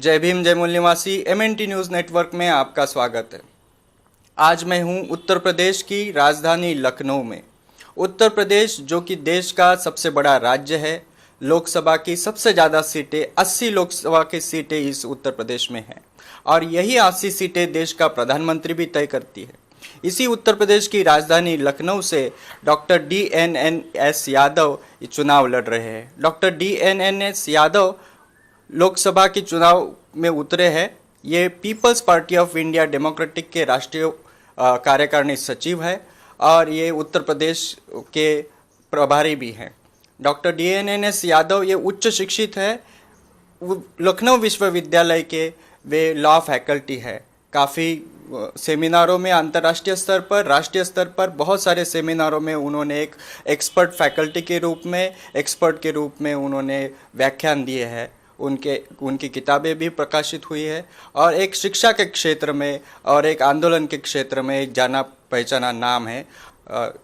जय भीम जय मूल निवासी MNT न्यूज़ नेटवर्क में आपका स्वागत है। आज मैं हूं उत्तर प्रदेश की राजधानी लखनऊ में। उत्तर प्रदेश जो कि देश का सबसे बड़ा राज्य है, लोकसभा की सबसे ज़्यादा सीटें 80 लोकसभा की सीटें इस उत्तर प्रदेश में हैं और यही 80 सीटें देश का प्रधानमंत्री भी तय करती है। इसी उत्तर प्रदेश की राजधानी लखनऊ से डॉक्टर DNNS यादव चुनाव लड़ रहे हैं। डॉक्टर DNNS यादव लोकसभा के चुनाव में उतरे हैं। ये people's party of India democratic के राष्ट्रीय कार्यकारिणी सचिव है और ये उत्तर प्रदेश के प्रभारी भी हैं। डॉक्टर DNNS यादव ये उच्च शिक्षित है, लखनऊ विश्वविद्यालय के वे लॉ फैकल्टी है। काफ़ी सेमिनारों में अंतर्राष्ट्रीय स्तर पर, राष्ट्रीय स्तर पर बहुत सारे सेमिनारों में उन्होंने एक एक्सपर्ट फैकल्टी के रूप में, एक्सपर्ट के रूप में उन्होंने व्याख्यान दिए हैं। उनकी किताबें भी प्रकाशित हुई है और एक शिक्षा के क्षेत्र में और एक आंदोलन के क्षेत्र में एक जाना पहचाना नाम है।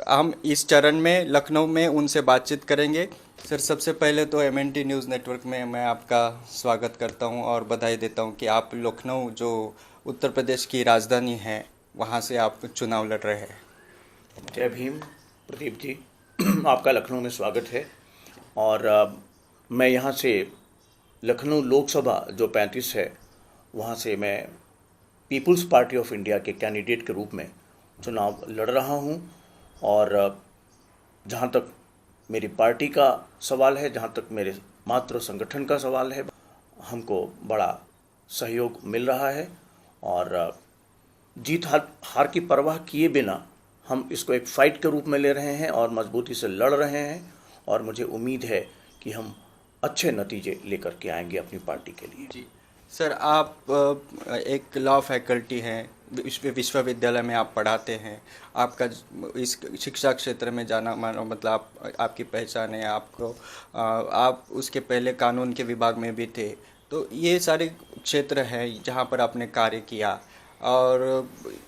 हम इस चरण में लखनऊ में उनसे बातचीत करेंगे। सर, सबसे पहले तो MNT न्यूज़ नेटवर्क में मैं आपका स्वागत करता हूं और बधाई देता हूं कि आप लखनऊ जो उत्तर प्रदेश की राजधानी है वहां से आप चुनाव लड़ रहे हैं। जय भीम प्रदीप जी, आपका लखनऊ में स्वागत है। और मैं यहाँ से लखनऊ लोकसभा जो 35 है वहाँ से मैं पीपल्स पार्टी ऑफ इंडिया के कैंडिडेट के रूप में चुनाव लड़ रहा हूँ। और जहाँ तक मेरी पार्टी का सवाल है, जहाँ तक मेरे मात्र संगठन का सवाल है, हमको बड़ा सहयोग मिल रहा है और जीत हार की परवाह किए बिना हम इसको एक फाइट के रूप में ले रहे हैं और मजबूती से लड़ रहे हैं। और मुझे उम्मीद है कि हम अच्छे नतीजे लेकर के आएंगे अपनी पार्टी के लिए। जी सर, आप एक लॉ फैकल्टी हैं, विश्वविद्यालय में आप पढ़ाते हैं। आपका इस शिक्षा क्षेत्र में जाना मानो मतलब आपकी पहचान है। आप उसके पहले कानून के विभाग में भी थे। तो ये सारे क्षेत्र हैं जहाँ पर आपने कार्य किया और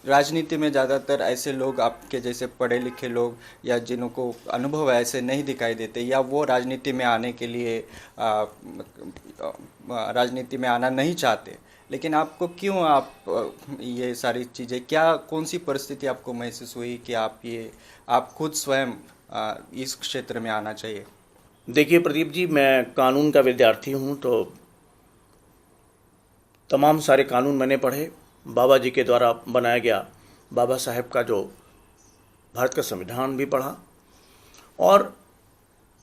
राजनीति में ज़्यादातर ऐसे लोग आपके जैसे पढ़े लिखे लोग या जिनको अनुभव ऐसे नहीं दिखाई देते या वो राजनीति में आने के लिए राजनीति में आना नहीं चाहते। लेकिन आपको क्यों ये सारी चीज़ें, क्या कौन सी परिस्थिति आपको महसूस हुई कि आप खुद स्वयं इस क्षेत्र में आना चाहिए? देखिए प्रदीप जी, मैं कानून का विद्यार्थी हूँ तो तमाम सारे कानून मैंने पढ़े। बाबा जी के द्वारा बनाया गया बाबा साहेब का जो भारत का संविधान भी पढ़ा। और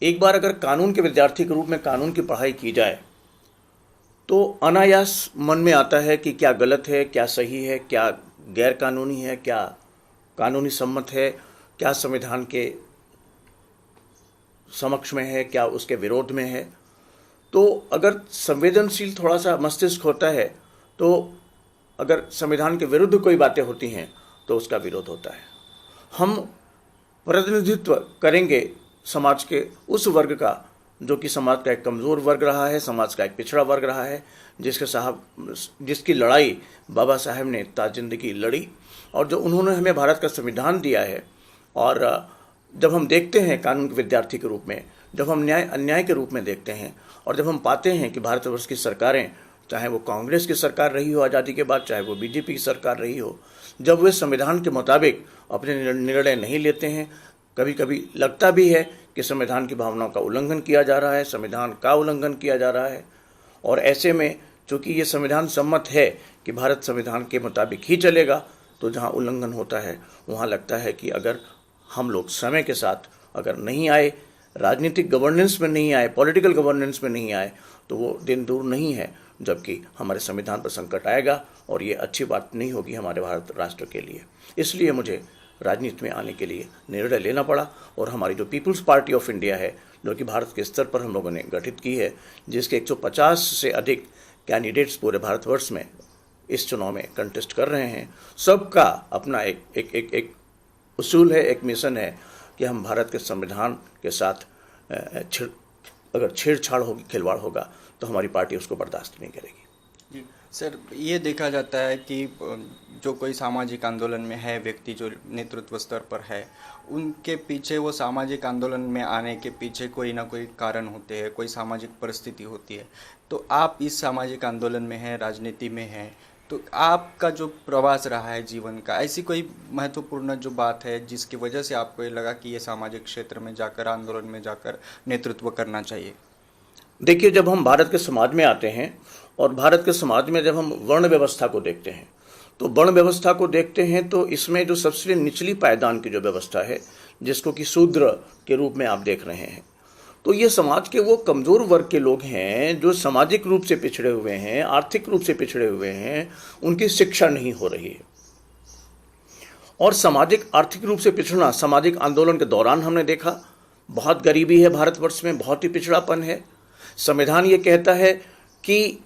एक बार अगर कानून के विद्यार्थी के रूप में कानून की पढ़ाई की जाए तो अनायास मन में आता है कि क्या गलत है, क्या सही है, क्या गैर कानूनी है, क्या कानूनी सम्मत है, क्या संविधान के समक्ष में है, क्या उसके विरोध में है। तो अगर संवेदनशील थोड़ा सा मस्तिष्क होता है तो अगर संविधान के विरुद्ध कोई बातें होती हैं तो उसका विरोध होता है। हम प्रतिनिधित्व करेंगे समाज के उस वर्ग का जो कि समाज का एक कमज़ोर वर्ग रहा है, समाज का एक पिछड़ा वर्ग रहा है, जिसकी लड़ाई बाबा साहेब ने ताज़िंदगी लड़ी और जो उन्होंने हमें भारत का संविधान दिया है। और जब हम देखते हैं कानून के विद्यार्थी के रूप में, जब हम न्याय अन्याय के रूप में देखते हैं और जब हम पाते हैं कि भारतवर्ष की सरकारें, चाहे वो कांग्रेस की सरकार रही हो आज़ादी के बाद, चाहे वो BJP की सरकार रही हो, जब वे संविधान के मुताबिक अपने निर्णय नहीं लेते हैं, कभी कभी लगता भी है कि संविधान की भावनाओं का उल्लंघन किया जा रहा है, संविधान का उल्लंघन किया जा रहा है। और ऐसे में चूँकि ये संविधान सम्मत है कि भारत संविधान के मुताबिक ही चलेगा, तो जहाँ उल्लंघन होता है वहाँ लगता है कि अगर हम लोग समय के साथ अगर नहीं आए, राजनीतिक गवर्नेंस में नहीं आए, पॉलिटिकल गवर्नेंस में नहीं आए, तो वो दिन दूर नहीं है जबकि हमारे संविधान पर संकट आएगा और ये अच्छी बात नहीं होगी हमारे भारत राष्ट्र के लिए। इसलिए मुझे राजनीति में आने के लिए निर्णय लेना पड़ा और हमारी जो पीपल्स पार्टी ऑफ इंडिया है, जो कि भारत के स्तर पर हम लोगों ने गठित की है, जिसके 150 से अधिक कैंडिडेट्स पूरे भारतवर्ष में इस चुनाव में कंटेस्ट कर रहे हैं, सबका अपना एक उसूल है, एक मिशन है कि हम भारत के संविधान के साथ अगर छेड़छाड़ होगी, खिलवाड़ होगा, तो हमारी पार्टी उसको बर्दाश्त नहीं करेगी। जी सर, ये देखा जाता है कि जो कोई सामाजिक आंदोलन में है व्यक्ति, जो नेतृत्व स्तर पर है, उनके पीछे, वो सामाजिक आंदोलन में आने के पीछे कोई ना कोई कारण होते हैं, कोई सामाजिक परिस्थिति होती है। तो आप इस सामाजिक आंदोलन में हैं, राजनीति में हैं, तो आपका जो प्रवास रहा है जीवन का, ऐसी कोई महत्वपूर्ण जो बात है जिसकी वजह से आपको ये लगा कि ये सामाजिक क्षेत्र में जाकर, आंदोलन में जाकर नेतृत्व करना चाहिए? देखिए, जब हम भारत के समाज में आते हैं और भारत के समाज में जब हम वर्ण व्यवस्था को देखते हैं, तो वर्ण व्यवस्था को देखते हैं तो इसमें जो सबसे निचली पायदान की जो व्यवस्था है, जिसको कि शूद्र के रूप में आप देख रहे हैं, तो ये समाज के वो कमज़ोर वर्ग के लोग हैं जो सामाजिक रूप से पिछड़े हुए हैं, आर्थिक रूप से पिछड़े हुए हैं, उनकी शिक्षा नहीं हो रही है। और सामाजिक आर्थिक रूप से पिछड़ना सामाजिक आंदोलन के दौरान हमने देखा। बहुत गरीबी है भारतवर्ष में, बहुत ही पिछड़ापन है। संविधान ये कहता है कि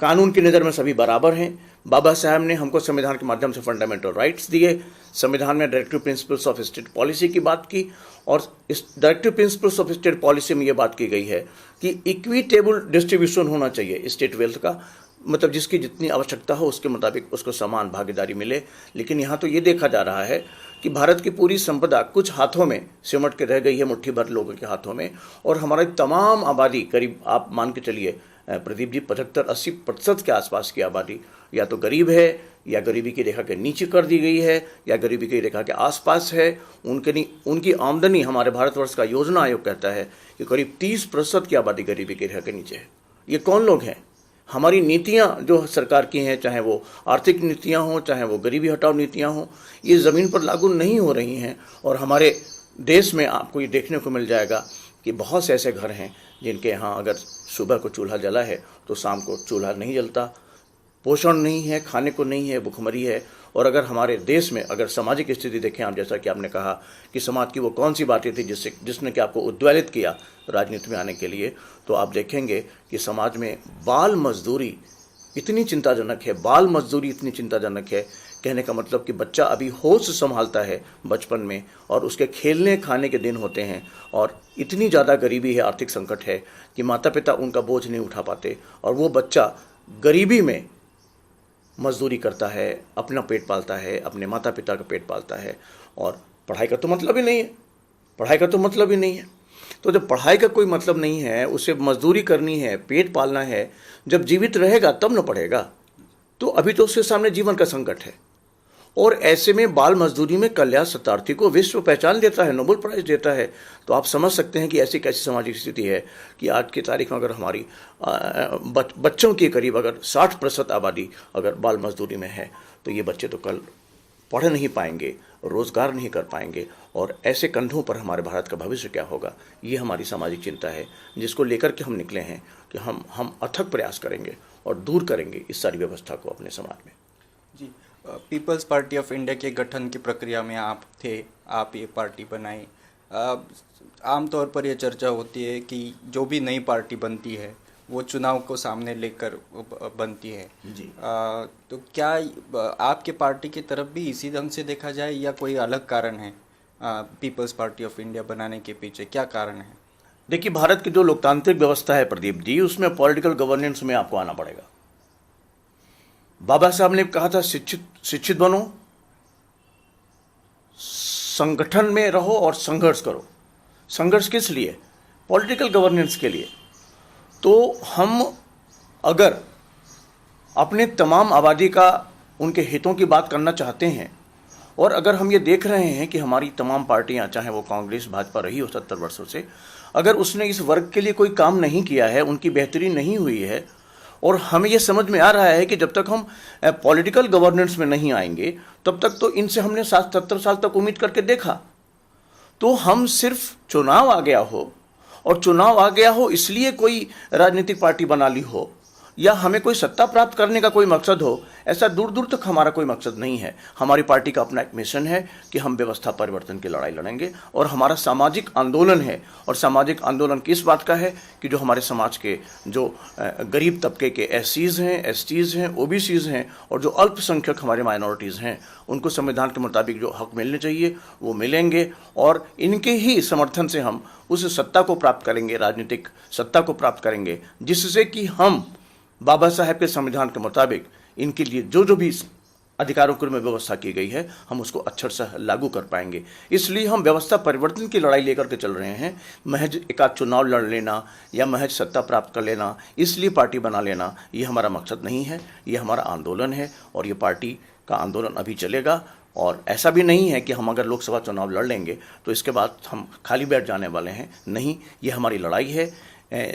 कानून की नज़र में सभी बराबर हैं। बाबा साहब ने हमको संविधान के माध्यम से फंडामेंटल राइट्स दिए। संविधान में directive principles of state policy की बात की, और इस directive principles of state policy में ये बात की गई है कि इक्विटेबल डिस्ट्रीब्यूशन होना चाहिए स्टेट वेल्थ का, मतलब जिसकी जितनी आवश्यकता हो उसके मुताबिक उसको समान भागीदारी मिले। लेकिन यहाँ तो ये देखा जा रहा है कि भारत की पूरी संपदा कुछ हाथों में सिमट के रह गई है, मुट्ठी भर लोगों के हाथों में, और हमारी तमाम आबादी, करीब आप मान के चलिए प्रदीप जी, 75-80% के आसपास की आबादी या तो गरीब है, या गरीबी की रेखा के नीचे कर दी गई है, या गरीबी की रेखा के आसपास है। उनकी आमदनी, हमारे भारतवर्ष का योजना आयोग कहता है कि करीब 30% की आबादी गरीबी की रेखा के नीचे है। ये कौन लोग हैं? हमारी नीतियां जो सरकार की हैं, चाहे वो आर्थिक नीतियां हों, चाहे वो गरीबी हटाओ नीतियां हों, ये ज़मीन पर लागू नहीं हो रही हैं। और हमारे देश में आपको ये देखने को मिल जाएगा कि बहुत से ऐसे घर हैं जिनके यहाँ अगर सुबह को चूल्हा जला है तो शाम को चूल्हा नहीं जलता, पोषण नहीं है, खाने को नहीं है, भुखमरी है। और अगर हमारे देश में अगर सामाजिक स्थिति देखें आप, जैसा कि आपने कहा कि समाज की वो कौन सी बातें थी जिसने कि आपको उद्वेलित किया राजनीति में आने के लिए, तो आप देखेंगे कि समाज में बाल मजदूरी इतनी चिंताजनक है। बाल मजदूरी इतनी चिंताजनक है, कहने का मतलब कि बच्चा अभी होश संभालता है बचपन में, और उसके खेलने खाने के दिन होते हैं, और इतनी ज़्यादा गरीबी है, आर्थिक संकट है कि माता पिता उनका बोझ नहीं उठा पाते, और वो बच्चा गरीबी में मजदूरी करता है, अपना पेट पालता है, अपने माता पिता का पेट पालता है, और पढ़ाई का तो मतलब ही नहीं है। पढ़ाई का तो मतलब ही नहीं है। तो जब पढ़ाई का कोई मतलब नहीं है, उसे मजदूरी करनी है, पेट पालना है, जब जीवित रहेगा तब न पढ़ेगा। तो अभी तो उसके सामने जीवन का संकट है। और ऐसे में बाल मजदूरी में कल्याण शतार्थी को विश्व पहचान देता है, नोबेल प्राइज देता है। तो आप समझ सकते हैं कि ऐसी कैसी सामाजिक स्थिति है कि आज की तारीख में अगर हमारी बच्चों की करीब अगर 60% आबादी अगर बाल मजदूरी में है, तो ये बच्चे तो कल पढ़ नहीं पाएंगे, रोज़गार नहीं कर पाएंगे, और ऐसे कंधों पर हमारे भारत का भविष्य क्या होगा, ये हमारी सामाजिक चिंता है, जिसको लेकर के हम निकले हैं कि हम अथक प्रयास करेंगे और दूर करेंगे इस सारी व्यवस्था को अपने समाज में। जी, पीपल्स पार्टी ऑफ इंडिया के गठन की प्रक्रिया में आप थे, आप ये पार्टी बनाई। आमतौर पर यह चर्चा होती है कि जो भी नई पार्टी बनती है वो चुनाव को सामने लेकर बनती है। जी। तो क्या आपके पार्टी की तरफ भी इसी ढंग से देखा जाए, या कोई अलग कारण है पीपल्स पार्टी ऑफ इंडिया बनाने के पीछे, क्या कारण है? देखिए, भारत की जो लोकतांत्रिक व्यवस्था है प्रदीप जी, उसमें पॉलिटिकल गवर्नेंस में आपको आना पड़ेगा। बाबा साहब ने कहा था शिक्षित बनो, संगठन में रहो और संघर्ष करो। संघर्ष किस लिए? पॉलिटिकल गवर्नेंस के लिए। तो हम अगर अपने तमाम आबादी का, उनके हितों की बात करना चाहते हैं, और अगर हम ये देख रहे हैं कि हमारी तमाम पार्टियां, चाहे वो कांग्रेस भाजपा रही हो 70 वर्षों से, अगर उसने इस वर्ग के लिए कोई काम नहीं किया है, उनकी बेहतरी नहीं हुई है, और हमें ये समझ में आ रहा है कि जब तक हम पॉलिटिकल गवर्नेंस में नहीं आएंगे तब तक तो इनसे हमने 60-70 साल तक उम्मीद करके देखा। तो हम सिर्फ चुनाव आ गया हो, और चुनाव आ गया हो इसलिए कोई राजनीतिक पार्टी बना ली हो, या हमें कोई सत्ता प्राप्त करने का कोई मकसद हो, ऐसा दूर दूर तक हमारा कोई मकसद नहीं है। हमारी पार्टी का अपना एक मिशन है कि हम व्यवस्था परिवर्तन की लड़ाई लड़ेंगे, और हमारा सामाजिक आंदोलन है। और सामाजिक आंदोलन किस बात का है कि जो हमारे समाज के जो गरीब तबके के एससीज़ हैं, एसटीज़ हैं, ओबीसीज़ हैं, और जो अल्पसंख्यक हमारे माइनॉरिटीज़ हैं, उनको संविधान के मुताबिक जो हक मिलने चाहिए वो मिलेंगे, और इनके ही समर्थन से हम उस सत्ता को प्राप्त करेंगे, राजनीतिक सत्ता को प्राप्त करेंगे, जिससे कि हम बाबा साहेब के संविधान के मुताबिक इनके लिए जो जो भी अधिकारों के में व्यवस्था की गई है हम उसको अक्षर से लागू कर पाएंगे। इसलिए हम व्यवस्था परिवर्तन की लड़ाई लेकर के चल रहे हैं। महज एकाध चुनाव लड़ लेना या महज सत्ता प्राप्त कर लेना, इसलिए पार्टी बना लेना, ये हमारा मकसद नहीं है। ये हमारा आंदोलन है और ये पार्टी का आंदोलन अभी चलेगा। और ऐसा भी नहीं है कि हम अगर लोकसभा चुनाव लड़ लेंगे तो इसके बाद हम खाली बैठ जाने वाले हैं। नहीं, ये हमारी लड़ाई है।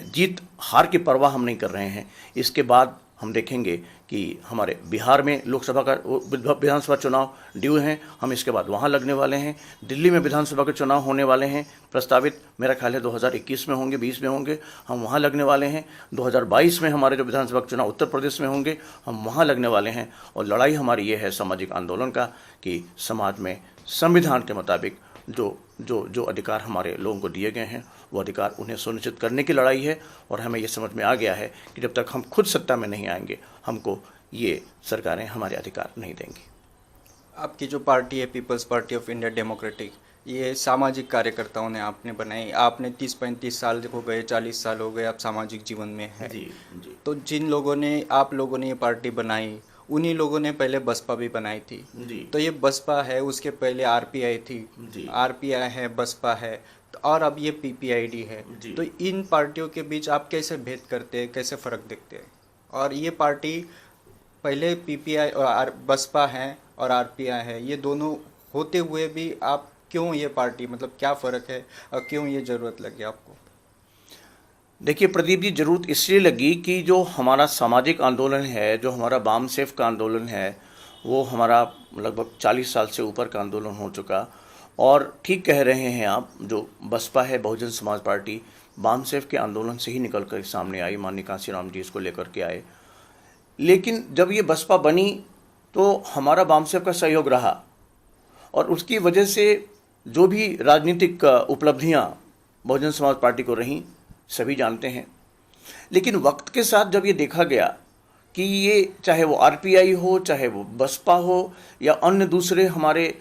जीत हार की परवाह हम नहीं कर रहे हैं। इसके बाद हम देखेंगे कि हमारे बिहार में लोकसभा का विधानसभा चुनाव ड्यू हैं, हम इसके बाद वहाँ लगने वाले हैं। दिल्ली में विधानसभा के चुनाव होने वाले हैं प्रस्तावित, मेरा ख्याल है 2021 में होंगे, 20 में होंगे, हम वहाँ लगने वाले हैं। 2022 में हमारे जो विधानसभा के चुनाव उत्तर प्रदेश में होंगे, हम वहाँ लगने वाले हैं। और लड़ाई हमारी ये है सामाजिक आंदोलन का कि समाज में संविधान के मुताबिक जो जो जो अधिकार हमारे लोगों को दिए गए हैं वो अधिकार उन्हें सुनिश्चित करने की लड़ाई है। और हमें ये समझ में आ गया है कि जब तक हम खुद सत्ता में नहीं आएंगे हमको ये सरकारें हमारे अधिकार नहीं देंगी। आपकी जो पार्टी है people's party of India democratic, ये सामाजिक कार्यकर्ताओं ने आपने बनाई। आपने 30-35 साल हो गए, 40 साल हो गए आप सामाजिक जीवन में हैं। जी जी। तो जिन लोगों ने, आप लोगों ने ये पार्टी बनाई, उन्हीं लोगों ने पहले बसपा भी बनाई थी। जी। तो ये बसपा है, उसके पहले आरपीआई थी। जी। आरपीआई है, बसपा है, और अब ये पीपीआईडी है। जी। तो इन पार्टियों के बीच आप कैसे भेद करते हैं, कैसे फ़र्क देखते हैं? और ये पार्टी पहले पीपीआई और बसपा है और आरपीआई है, ये दोनों होते हुए भी आप क्यों ये पार्टी, मतलब क्या फ़र्क है और क्यों ये ज़रूरत लगी आपको? देखिए प्रदीप जी, ज़रूरत इसलिए लगी कि जो हमारा सामाजिक आंदोलन है, जो हमारा बाम सेफ का आंदोलन है, वो हमारा लगभग 40 साल से ऊपर का आंदोलन हो चुका। और ठीक कह रहे हैं आप, जो बसपा है, Bahujan Samaj party, balm safe के आंदोलन से ही निकल कर सामने आई। माननीय कांशीराम जी इसको लेकर के आए। लेकिन जब ये बसपा बनी तो हमारा बाम सेफ का सहयोग रहा और उसकी वजह से जो भी राजनीतिक उपलब्धियां बहुजन समाज पार्टी को रहीं सभी जानते हैं। लेकिन वक्त के साथ जब ये देखा गया कि ये चाहे वो आरपीआई हो, चाहे वो बसपा हो या अन्य दूसरे हमारे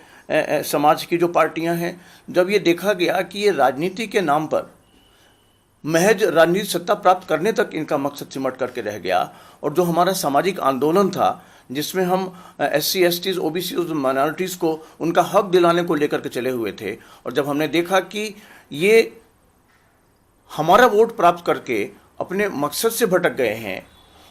समाज की जो पार्टियां हैं, जब ये देखा गया कि ये राजनीति के नाम पर महज राजनीतिक सत्ता प्राप्त करने तक इनका मकसद सिमट करके रह गया और जो हमारा सामाजिक आंदोलन था जिसमें हम SC, STs, OBCs, माइनॉरिटीज़ को उनका हक दिलाने को लेकर के चले हुए थे, और जब हमने देखा कि ये हमारा वोट प्राप्त करके अपने मकसद से भटक गए हैं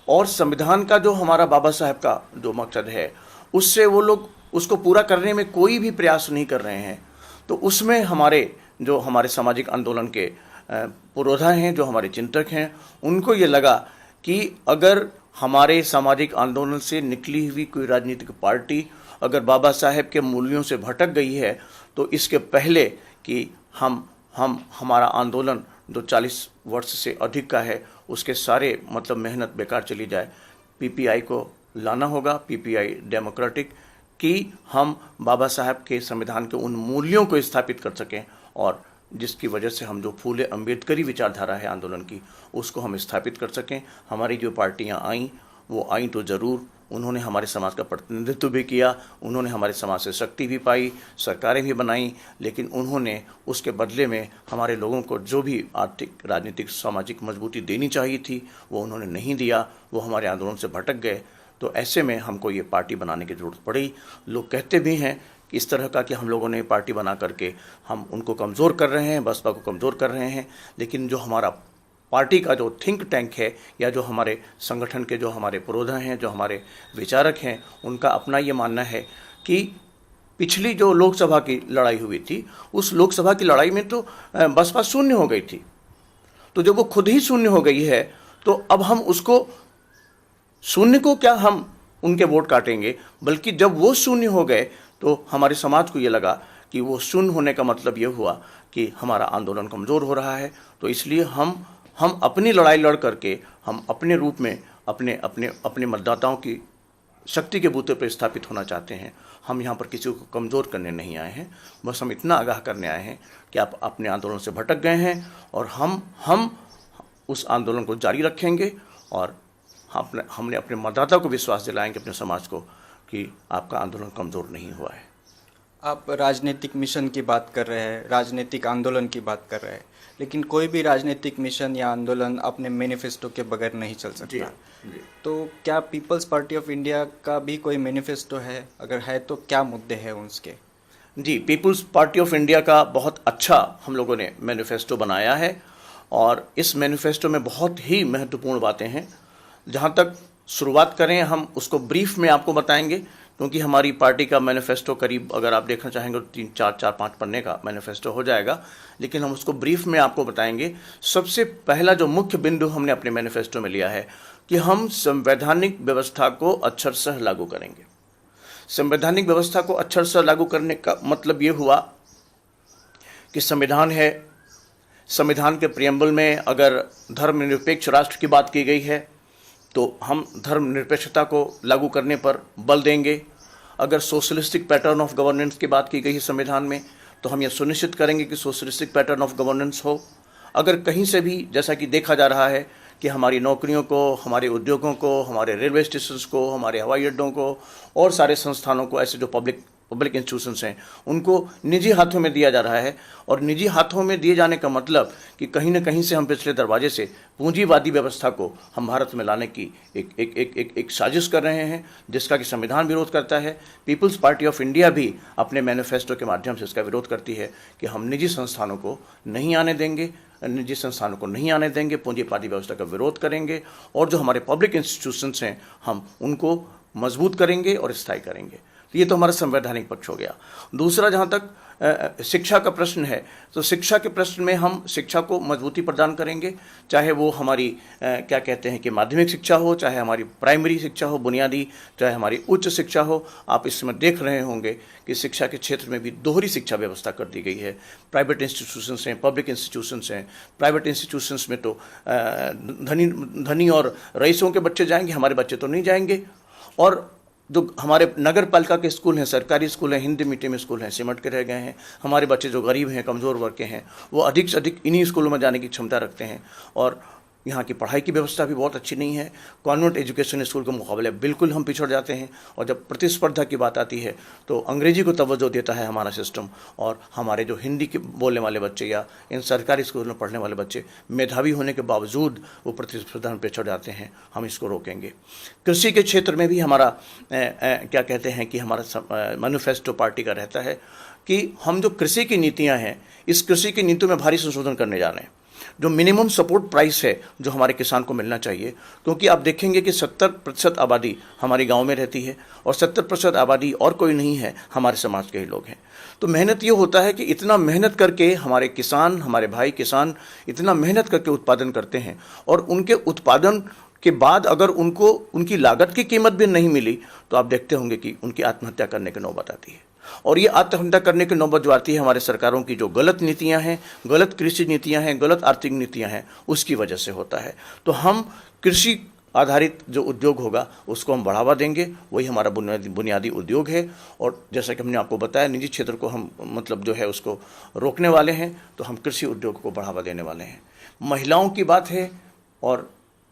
और संविधान का जो हमारा बाबा साहब का जो मकसद है उससे वो लोग उसको पूरा करने में कोई भी प्रयास नहीं कर रहे हैं, तो उसमें हमारे सामाजिक आंदोलन के पुरोधा हैं, जो हमारे चिंतक हैं, उनको ये लगा कि अगर हमारे सामाजिक आंदोलन से निकली हुई कोई राजनीतिक पार्टी अगर बाबा साहेब के मूल्यों से भटक गई है तो इसके पहले कि हमारा आंदोलन जो 40 वर्ष से अधिक का है उसके सारे मतलब मेहनत बेकार चली जाए, पीपीआई को लाना होगा, पीपीआई डेमोक्रेटिक, कि हम बाबा साहब के संविधान के उन मूल्यों को स्थापित कर सकें और जिसकी वजह से हम जो फूले अम्बेडकरी विचारधारा है आंदोलन की उसको हम स्थापित कर सकें। हमारी जो पार्टियां आईं वो आईं तो ज़रूर, उन्होंने हमारे समाज का प्रतिनिधित्व भी किया, उन्होंने हमारे समाज से शक्ति भी पाई, सरकारें भी बनाई, लेकिन उन्होंने उसके बदले में हमारे लोगों को जो भी आर्थिक, राजनीतिक, सामाजिक मजबूती देनी चाहिए थी वो उन्होंने नहीं दिया, वो हमारे आंदोलन से भटक गए। तो ऐसे में हमको ये पार्टी बनाने की ज़रूरत पड़ी। लोग कहते भी हैं कि इस तरह का कि हम लोगों ने पार्टी बना करके हम उनको कमज़ोर कर रहे हैं, बसपा को कमज़ोर कर रहे हैं, लेकिन जो हमारा पार्टी का जो थिंक टैंक है या जो हमारे संगठन के जो हमारे पुरोधा हैं, जो हमारे विचारक हैं, उनका अपना ये मानना है कि पिछली जो लोकसभा की लड़ाई हुई थी उस लोकसभा की लड़ाई में तो बसपा शून्य हो गई थी, तो जब वो खुद ही शून्य हो गई है तो अब हम उसको शून्य को क्या हम उनके वोट काटेंगे, बल्कि जब वो शून्य हो गए तो हमारे समाज को ये लगा कि वो शून्य होने का मतलब ये हुआ कि हमारा आंदोलन कमज़ोर हो रहा है। तो इसलिए हम अपनी लड़ाई लड़ करके हम अपने रूप में अपने मतदाताओं की शक्ति के बूते पर स्थापित होना चाहते हैं। हम यहाँ पर किसी को कमज़ोर करने नहीं आए हैं, बस हम इतना आगाह करने आए हैं कि आप अपने आंदोलन से भटक गए हैं और हम उस आंदोलन को जारी रखेंगे और हमने अपने मतदाता को विश्वास दिलाएंगे, अपने समाज को, कि आपका आंदोलन कमज़ोर नहीं हुआ है। आप राजनीतिक मिशन की बात कर रहे हैं, राजनीतिक आंदोलन की बात कर रहे हैं, लेकिन कोई भी राजनीतिक मिशन या आंदोलन अपने मैनिफेस्टो के बगैर नहीं चल जी सकता। जी तो क्या पीपल्स पार्टी ऑफ इंडिया का भी कोई मैनिफेस्टो है? अगर है तो क्या मुद्दे हैं उसके? जी, पीपुल्स पार्टी ऑफ इंडिया का बहुत अच्छा हम लोगों ने मैनिफेस्टो बनाया है और इस मैनिफेस्टो में बहुत ही महत्वपूर्ण बातें हैं। जहाँ तक शुरुआत करें, हम उसको ब्रीफ में आपको बताएंगे, क्योंकि हमारी पार्टी का मैनिफेस्टो करीब, अगर आप देखना चाहेंगे तो 3 4 5 पन्ने का मैनिफेस्टो हो जाएगा, लेकिन हम उसको ब्रीफ में आपको बताएंगे। सबसे पहला जो मुख्य बिंदु हमने अपने मैनिफेस्टो में लिया है कि हम संवैधानिक व्यवस्था को अक्षरशः लागू करेंगे। संवैधानिक व्यवस्था को अक्षरशः लागू करने का मतलब ये हुआ कि संविधान है, संविधान के प्रियम्बल में अगर धर्मनिरपेक्ष राष्ट्र की बात की गई है तो हम धर्मनिरपेक्षता को लागू करने पर बल देंगे। अगर सोशलिस्टिक पैटर्न ऑफ गवर्नेंस की बात की गई है संविधान में, तो हम यह सुनिश्चित करेंगे कि सोशलिस्टिक पैटर्न ऑफ गवर्नेंस हो। अगर कहीं से भी, जैसा कि देखा जा रहा है कि हमारी नौकरियों को, हमारे उद्योगों को, हमारे रेलवे स्टेशंस को, हमारे हवाई अड्डों को और सारे संस्थानों को, ऐसे जो पब्लिक इंस्टीट्यूशंस हैं, उनको निजी हाथों में दिया जा रहा है। और निजी हाथों में दिए जाने का मतलब कि कहीं ना कहीं से हम पिछले दरवाजे से पूंजीवादी व्यवस्था को हम भारत में लाने की एक साजिश कर रहे हैं, जिसका कि संविधान विरोध करता है। पीपल्स पार्टी ऑफ इंडिया भी अपने मैनिफेस्टो के माध्यम से इसका विरोध करती है कि हम निजी संस्थानों को नहीं आने देंगे, पूंजीवादी व्यवस्था का विरोध करेंगे और जो हमारे पब्लिक इंस्टीट्यूशंस हैं हम उनको मजबूत करेंगे और स्थायी करेंगे। तो ये तो हमारा संवैधानिक पक्ष हो गया। दूसरा, जहाँ तक शिक्षा का प्रश्न है, तो शिक्षा के प्रश्न में हम शिक्षा को मजबूती प्रदान करेंगे, चाहे वो हमारी क्या कहते हैं कि माध्यमिक शिक्षा हो, चाहे हमारी प्राइमरी शिक्षा हो, बुनियादी, चाहे हमारी उच्च शिक्षा हो। आप इसमें देख रहे होंगे कि शिक्षा के क्षेत्र में भी दोहरी शिक्षा व्यवस्था कर दी गई है। प्राइवेट इंस्टीट्यूशंस हैं, पब्लिक इंस्टीट्यूशंस हैं। प्राइवेट इंस्टीट्यूशंस में तो धनी और रईसों के बच्चे जाएंगे, हमारे बच्चे तो नहीं जाएंगे। और जो हमारे नगर पालिका के स्कूल हैं, सरकारी स्कूल हैं, हिंदी मीडियम स्कूल हैं, सिमट के रह गए हैं। हमारे बच्चे जो गरीब हैं, कमज़ोर वर्ग के हैं, वो अधिक से अधिक इन्हीं स्कूलों में जाने की क्षमता रखते हैं। और यहाँ की पढ़ाई की व्यवस्था भी बहुत अच्छी नहीं है। कॉन्वेंट एजुकेशन स्कूल के मुकाबले बिल्कुल हम पिछड़ जाते हैं। और जब प्रतिस्पर्धा की बात आती है तो अंग्रेजी को तवज्जो देता है हमारा सिस्टम, और हमारे जो हिंदी के बोलने वाले बच्चे या इन सरकारी स्कूल में पढ़ने वाले बच्चे मेधावी होने के बावजूद वो प्रतिस्पर्धा में पिछड़ जाते हैं। हम इसको रोकेंगे। कृषि के क्षेत्र में भी हमारा क्या कहते हैं कि हमारा मैनिफेस्टो पार्टी का रहता है कि हम जो कृषि की नीतियाँ हैं, इस कृषि की नीतियों में भारी संशोधन करने जा रहे हैं। जो मिनिमम सपोर्ट प्राइस है जो हमारे किसान को मिलना चाहिए, क्योंकि आप देखेंगे कि 70% आबादी हमारी गांव में रहती है और 70% आबादी और कोई नहीं है, हमारे समाज के ही लोग हैं। तो मेहनत ये होता है कि इतना मेहनत करके हमारे किसान, हमारे भाई किसान इतना मेहनत करके उत्पादन करते हैं, और उनके उत्पादन के बाद अगर उनको उनकी लागत की कीमत भी नहीं मिली तो आप देखते होंगे कि उनकी आत्महत्या करने की नौबत आती है। और ये आत्महत्या करने की नौबत जो आती है हमारे सरकारों की जो गलत नीतियां हैं, गलत कृषि नीतियां हैं, गलत आर्थिक नीतियां हैं, उसकी वजह से होता है। तो हम कृषि आधारित जो उद्योग होगा उसको हम बढ़ावा देंगे, वही हमारा बुनियादी उद्योग है। और जैसा कि हमने आपको बताया, निजी क्षेत्र को हम मतलब जो है उसको रोकने वाले हैं, तो हम कृषि उद्योग को बढ़ावा देने वाले हैं। महिलाओं की बात है और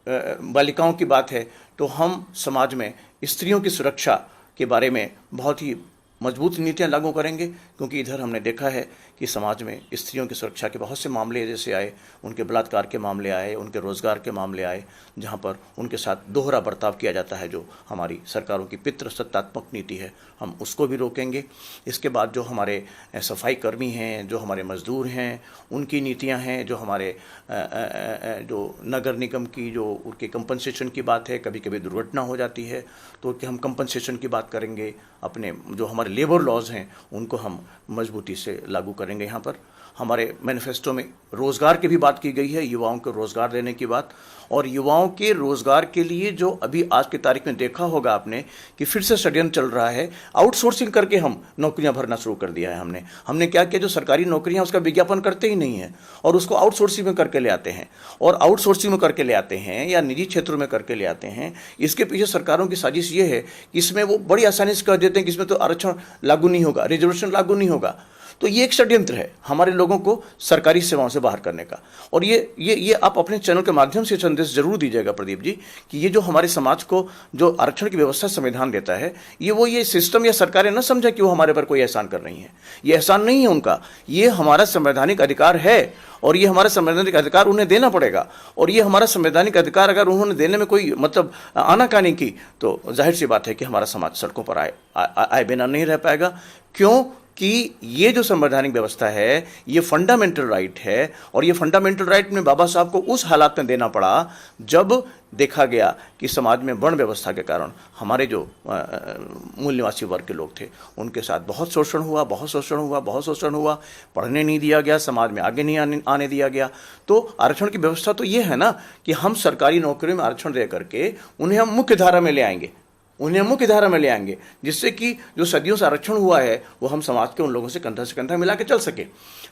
बालिकाओं की बात है, तो हम समाज में स्त्रियों की सुरक्षा के बारे में बहुत ही मजबूत नीतियां लागू करेंगे, क्योंकि इधर हमने देखा है कि समाज में स्त्रियों की सुरक्षा के बहुत से मामले जैसे आए, उनके बलात्कार के मामले आए, उनके रोजगार के मामले आए, जहां पर उनके साथ दोहरा बर्ताव किया जाता है, जो हमारी सरकारों की पितृसत्तात्मक नीति है, हम उसको भी रोकेंगे। इसके बाद जो हमारे सफाई कर्मी हैं, जो हमारे मजदूर हैं, उनकी नीतियाँ हैं, जो हमारे जो नगर निगम की जो उनके कंपनसेशन की बात है, कभी कभी दुर्घटना हो जाती है तो कि हम कंपनसेशन की बात करेंगे। अपने जो हमारे लेबर लॉज हैं उनको हम मजबूती से लागू करेंगे। यहाँ पर हमारे मैनिफेस्टो में रोज़गार की भी बात की गई है, युवाओं को रोज़गार देने की बात। और युवाओं के रोज़गार के लिए जो अभी आज की तारीख में देखा होगा आपने कि फिर से षड्यंत्र चल रहा है, आउटसोर्सिंग करके हम नौकरियां भरना शुरू कर दिया है। हमने क्या किया, जो सरकारी नौकरियां उसका विज्ञापन करते ही नहीं है और उसको आउटसोर्सिंग में करके ले आते हैं, और आउटसोर्सिंग में करके ले आते हैं या निजी क्षेत्रों में करके ले आते हैं। इसके पीछे सरकारों की साजिश ये है कि इसमें वो बड़ी आसानी से कह देते हैं कि इसमें तो आरक्षण लागू नहीं होगा, रिजर्वेशन लागू नहीं होगा। तो ये एक षड्यंत्र है हमारे लोगों को सरकारी सेवाओं से बाहर करने का। और ये आप अपने चैनल के माध्यम से संदेश जरूर दीजिएगा प्रदीप जी, कि ये जो हमारे समाज को जो आरक्षण की व्यवस्था संविधान देता है, ये सिस्टम या सरकारें न समझे कि वो हमारे पर कोई एहसान कर रही हैं। ये एहसान नहीं है उनका, ये हमारा संवैधानिक अधिकार है और ये हमारा संवैधानिक अधिकार उन्हें देना पड़ेगा। और ये हमारा संवैधानिक अधिकार अगर उन्होंने देने में कोई मतलब आनाकानी की, तो जाहिर सी बात है कि हमारा समाज सड़कों पर आए बिना नहीं रह पाएगा। क्यों कि ये जो संवैधानिक व्यवस्था है ये फंडामेंटल राइट है, और ये फंडामेंटल राइट में बाबा साहब को उस हालात में देना पड़ा जब देखा गया कि समाज में वर्ण व्यवस्था के कारण हमारे जो मूल निवासी वर्ग के लोग थे उनके साथ बहुत शोषण हुआ, पढ़ने नहीं दिया गया, समाज में आगे नहीं आने दिया गया। तो आरक्षण की व्यवस्था तो ये है ना कि हम सरकारी नौकरियों में आरक्षण दे करके उन्हें हम मुख्य धारा में ले आएंगे, जिससे कि जो सदियों से आरक्षण हुआ है वो हम समाज के उन लोगों से कंधा मिला के चल सके।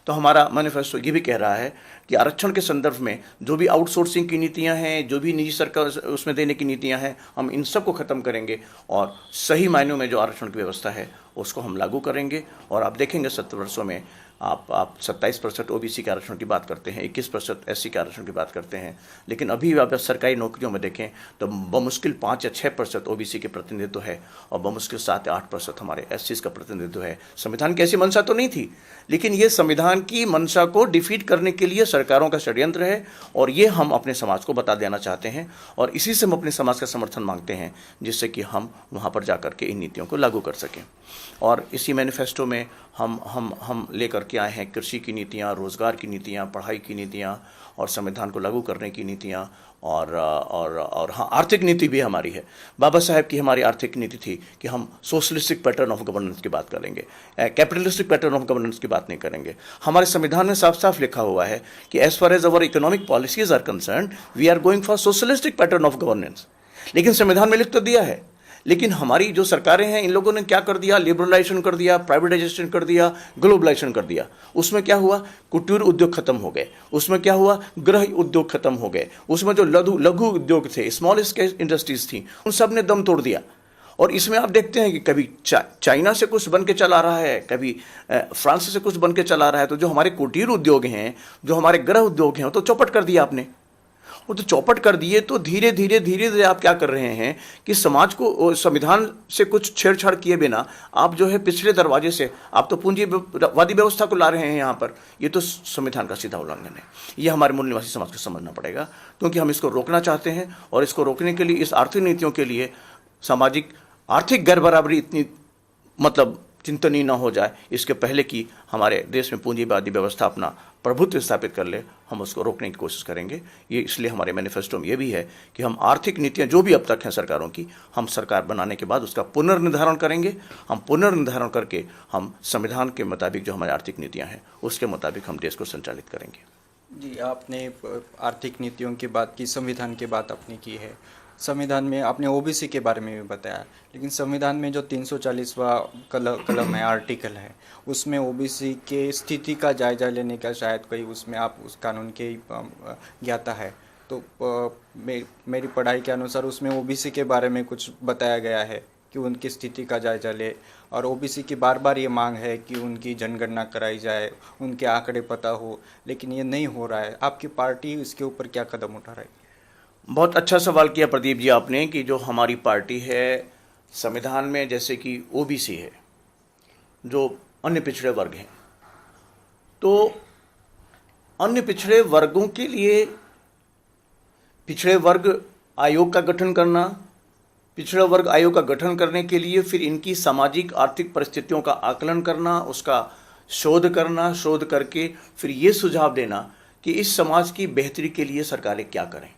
तो हमारा मैनिफेस्टो ये भी कह रहा है कि आरक्षण के संदर्भ में जो भी आउटसोर्सिंग की नीतियां हैं, जो भी निजी सरकार उसमें देने की नीतियां हैं, हम इन सब को ख़त्म करेंगे और सही मायनों में जो आरक्षण की व्यवस्था है उसको हम लागू करेंगे। और आप देखेंगे 70 वर्षों में आप 27% ओबीसी के आरक्षण की बात करते हैं, 21% एससी के आरक्षण की बात करते हैं, लेकिन अभी आप सरकारी नौकरियों में देखें तो बमुश्किल 5 या 6% ओबीसी के प्रतिनिधित्व है और बमुश्किल 7 या 8% हमारे एससी का प्रतिनिधित्व है। संविधान की ऐसी मंशा तो नहीं थी, लेकिन ये संविधान की मंशा को डिफीट करने के लिए सरकारों का षड्यंत्र है और ये हम अपने समाज को बता देना चाहते हैं और इसी से हम अपने समाज का समर्थन मांगते हैं, जिससे कि हम वहाँ पर जाकर के इन नीतियों को लागू कर सकें। और इसी मैनिफेस्टो में हम लेकर के आए हैं कृषि की नीतियाँ, रोजगार की नीतियाँ, पढ़ाई की नीतियाँ और संविधान को लागू करने की नीतियाँ और हाँ, आर्थिक नीति भी हमारी है। बाबा साहेब की हमारी आर्थिक नीति थी कि हम सोशलिस्टिक पैटर्न ऑफ गवर्नेंस की बात करेंगे, कैपिटलिस्टिक पैटर्न ऑफ गवर्नेंस की बात नहीं करेंगे। हमारे संविधान में साफ साफ लिखा हुआ है कि as far as our economic policies are concern we are going for socialistic pattern of governance. लेकिन संविधान में लिख तो दिया है, लेकिन हमारी जो सरकारें हैं इन लोगों ने क्या कर दिया, लिबरलाइजेशन कर दिया, प्राइवेटाइजेशन कर दिया, ग्लोबलाइजेशन कर दिया। उसमें क्या हुआ, कुटीर उद्योग खत्म हो गए, उसमें क्या हुआ, गृह उद्योग खत्म हो गए, उसमें जो लघु उद्योग थे, स्मॉल स्केल इंडस्ट्रीज थी, उन सब ने दम तोड़ दिया। और इसमें आप देखते हैं कि कभी चाइना से कुछ बन के चला रहा है, कभी फ्रांस से कुछ बन के चला रहा है। तो जो हमारे कुटीर उद्योग हैं, जो हमारे गृह उद्योग हैं, तो चौपट कर दिया आपने। वो तो चौपट कर दिए तो धीरे धीरे आप क्या कर रहे हैं कि समाज को संविधान से कुछ छेड़छाड़ किए बिना आप जो है पिछले दरवाजे से आप तो पूंजीवादी व्यवस्था को ला रहे हैं यहाँ पर। ये तो संविधान का सीधा उल्लंघन है। ये हमारे मूल निवासी समाज को समझना पड़ेगा, क्योंकि हम इसको रोकना चाहते हैं और इसको रोकने के लिए, इस आर्थिक नीतियों के लिए सामाजिक आर्थिक गैर बराबरी इतनी मतलब चिंतनीय न हो जाए, इसके पहले कि हमारे देश में पूंजीवादी व्यवस्था अपना प्रभुत्व स्थापित कर ले, हम उसको रोकने की कोशिश करेंगे। ये इसलिए हमारे मैनिफेस्टो में ये भी है कि हम आर्थिक नीतियाँ जो भी अब तक हैं सरकारों की, हम सरकार बनाने के बाद उसका पुनर्निर्धारण करेंगे। हम पुनर्निर्धारण करके हम संविधान के मुताबिक जो हमारी आर्थिक नीतियाँ हैं उसके मुताबिक हम देश को संचालित करेंगे। जी, आपने आर्थिक नीतियों की बात की, संविधान की बात आपने की है। संविधान में आपने ओबीसी के बारे में भी बताया, लेकिन संविधान में जो 340वां कलम है, आर्टिकल है, उसमें ओबीसी के स्थिति का जायजा लेने का शायद कोई उसमें आप उस कानून के ज्ञाता है। तो मेरी पढ़ाई के अनुसार उसमें ओबीसी के बारे में कुछ बताया गया है कि उनकी स्थिति का जायजा ले, और ओबीसी की बार बार ये मांग है कि उनकी जनगणना कराई जाए, उनके आंकड़े पता हो, लेकिन ये नहीं हो रहा है। आपकी पार्टी इसके ऊपर क्या कदम उठा रही है? बहुत अच्छा सवाल किया प्रदीप जी आपने कि जो हमारी पार्टी है संविधान में, जैसे कि ओबीसी है, जो अन्य पिछड़े वर्ग हैं, तो अन्य पिछड़े वर्गों के लिए पिछड़े वर्ग आयोग का गठन करना, पिछड़े वर्ग आयोग का गठन करने के लिए फिर इनकी सामाजिक आर्थिक परिस्थितियों का आकलन करना, उसका शोध करना, शोध करके फिर ये सुझाव देना कि इस समाज की बेहतरी के लिए सरकारें क्या करें।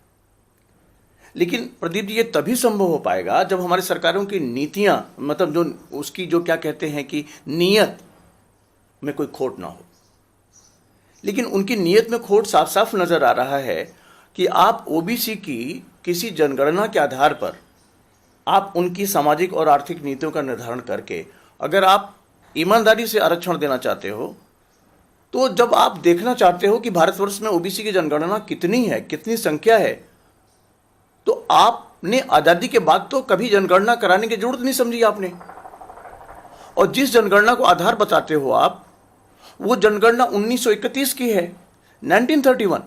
लेकिन प्रदीप जी ये तभी संभव हो पाएगा जब हमारी सरकारों की नीतियां, मतलब जो उसकी जो क्या कहते हैं कि नीयत में कोई खोट ना हो। लेकिन उनकी नीयत में खोट साफ साफ नजर आ रहा है कि आप ओबीसी की किसी जनगणना के आधार पर आप उनकी सामाजिक और आर्थिक नीतियों का निर्धारण करके अगर आप ईमानदारी से आरक्षण देना चाहते हो, तो जब आप देखना चाहते हो कि भारतवर्ष में ओबीसी की जनगणना कितनी है, कितनी संख्या है, तो आपने आजादी के बाद तो कभी जनगणना कराने की जरूरत नहीं समझी आपने। और जिस जनगणना को आधार बताते हो आप, वो जनगणना 1931 की है, 1931।